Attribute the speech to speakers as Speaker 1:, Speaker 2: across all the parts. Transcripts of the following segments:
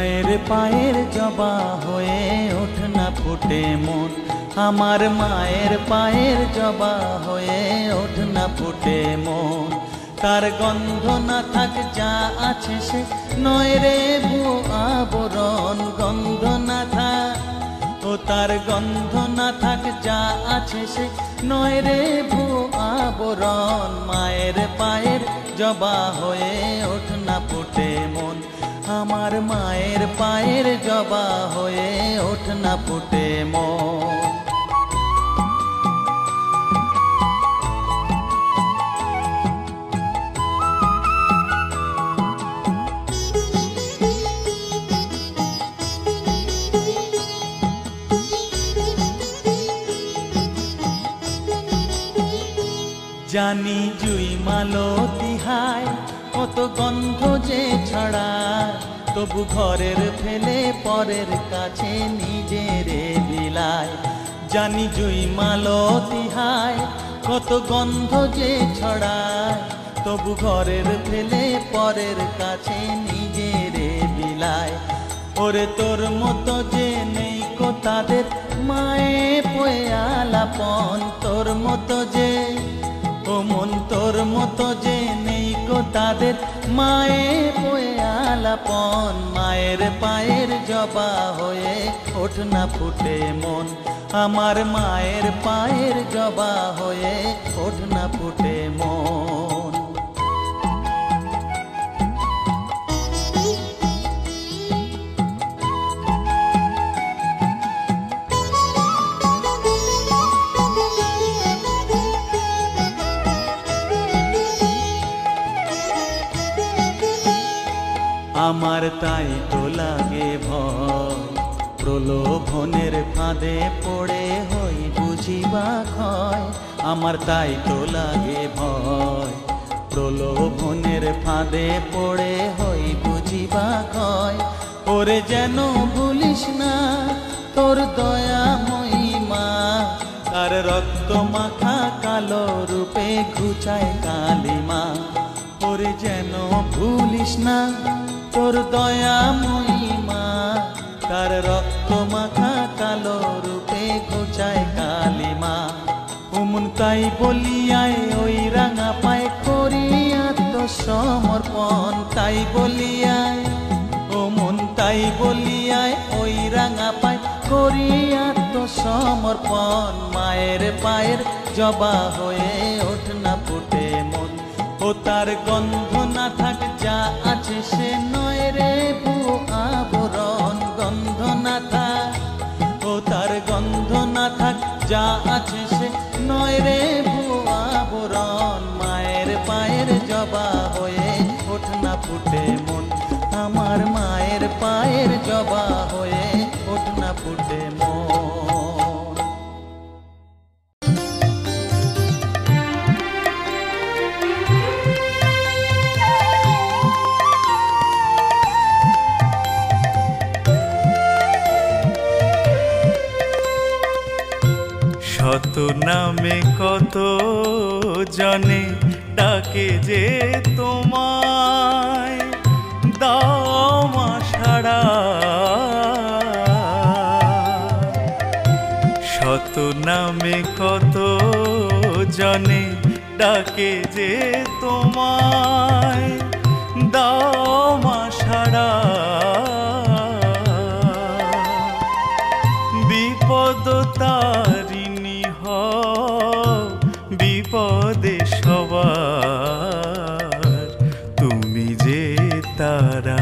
Speaker 1: মায়ের পায়ের জবা হয়ে ওঠ না ফুটে মন, আমার মায়ের পায়ের জবা হয়ে ওঠ না ফুটে মন। তার গন্ধ না থাক যা আছে সে নয় রে ভুয়ো আবরণ, গন্ধ না থাক ও তার গন্ধ না থাক যা আছে সে নয় রে ভুয়ো আবরণ। মায়ের পায়ের জবা হয়ে ওঠ না ফুটে মন, আমার মায়ের পায়ের জবা হয়ে ওঠ না ফুটে মন। জানি জুই মালতী হায় কত গন্ধ যে ছড়ায়, তবু ঘরের ফেলে পরের কাছে নিজের বিলায়। জানি জুই মালতী হায় কত গন্ধ যে ছড়ায়, তবু ঘরের ফেলে পরের কাছে নিজের বিলায়। ওরে তোর মতো যে নেই কো তাদের মায়ে পয়ে আলাপন, তোর মতো যে ও মন তোর মতো যে নেই কো তাদের মায়ে পয়ে আলাপন। মায়ের পায়ের জবা হয়ে ওঠ না ফুটে মন, আমার মায়ের পায়ের জবা হয়ে ওঠ না ফুটে মন। আমার তাই তো লাগে ভয়, প্রলোভনের ফাঁদে পড়ে হই বুঝিবা ক্ষয়। আমার তাই তো লাগে ভয়, প্রলোভনের ফাঁদে পড়ে হই বুঝিবা ক্ষয়। ওরে যেন ভুলিস না তোর দয়াময়ী মা, তার রক্ত মাখা কালো রূপে ঘুচায় কালিমা। ওরে যেন ভুলিস না তোর দয়াময়ী মা, তার রক্ত মাখা কালো রূপে ঘুচায় কালিমা। ওমন তাই বলিয়ায় ওই রাঙা পায় করি আত্মসমর্পণ, তাই বলিয়ায় ওমন তাই বলিয়ায় ওই রাঙা পায় করি আত্মসমর্পণ। মায়ের পায়ের জবা হয়ে ওঠ না ফুটে মন, ও তার গন্ধ না থাক যা আছে সে নয় রে ভুয়ো আবরণ, গন্ধ না থাক ও তার গন্ধ না থাক যা আছে সে নয় রে ভুয়ো আবরণ। মায়ের পায়ের জবা হয়ে ওঠ না ফুটে মন, আমার মায়ের পায়ের জবা হয়ে ওঠ না ফুটে মন।
Speaker 2: শত নামে কত জনে ডাকে যে তোমায়, দাও মা সাড়া। শত নামে কত জনে ডাকে যে তোমায়, দাও মা সাড়া। বিপদ তারিণী বিপদে সবার তুমি যে তারা।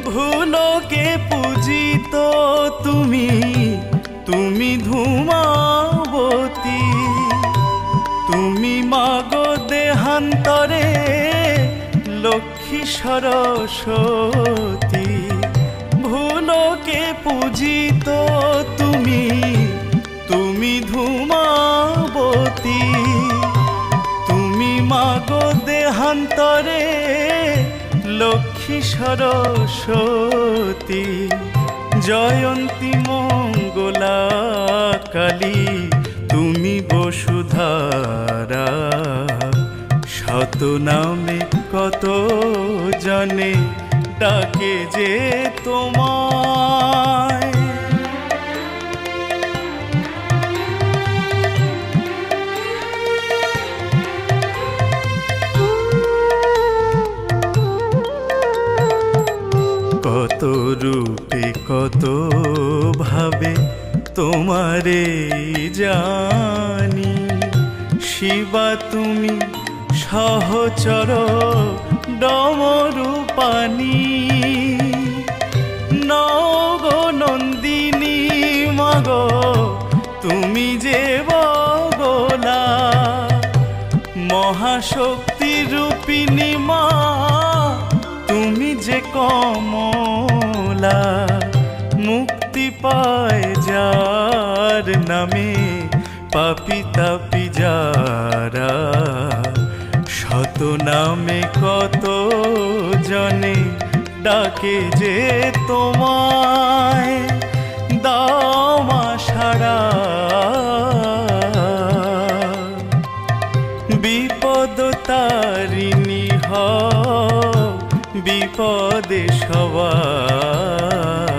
Speaker 2: ভুলোকে পূজিত তুমি, তুমি ধূমাবতী, তুমি মাগো দেহান্তরে লক্ষ্মী সরস্বতী। ভুলোকে পূজিত তুমি, তুমি ধূমাবতী, তুমি মাগো দেহান্তরে লক্ষ্মী লক্ষ্মী সরস্বতী জয়ন্তী মঙ্গলা কালী তুমি বসুধারা শত নামে কত জনে ডাকে যে তোমায় কত রূপে কত ভাবে তোমারে জানি শিবা তুমি সহচর ডমরূপানি নগো নন্দিনী মাগো তুমি যে বগলা মহাশক্তি রূপিণী মা তুমি যে কমলা মুক্তি পায় যার নামে পাপি তাপি যারা শত নামে কত জনে ডাকে যে তোমায় দাও মা সাড়া বিপদ তারিণী হও বিপদে সবার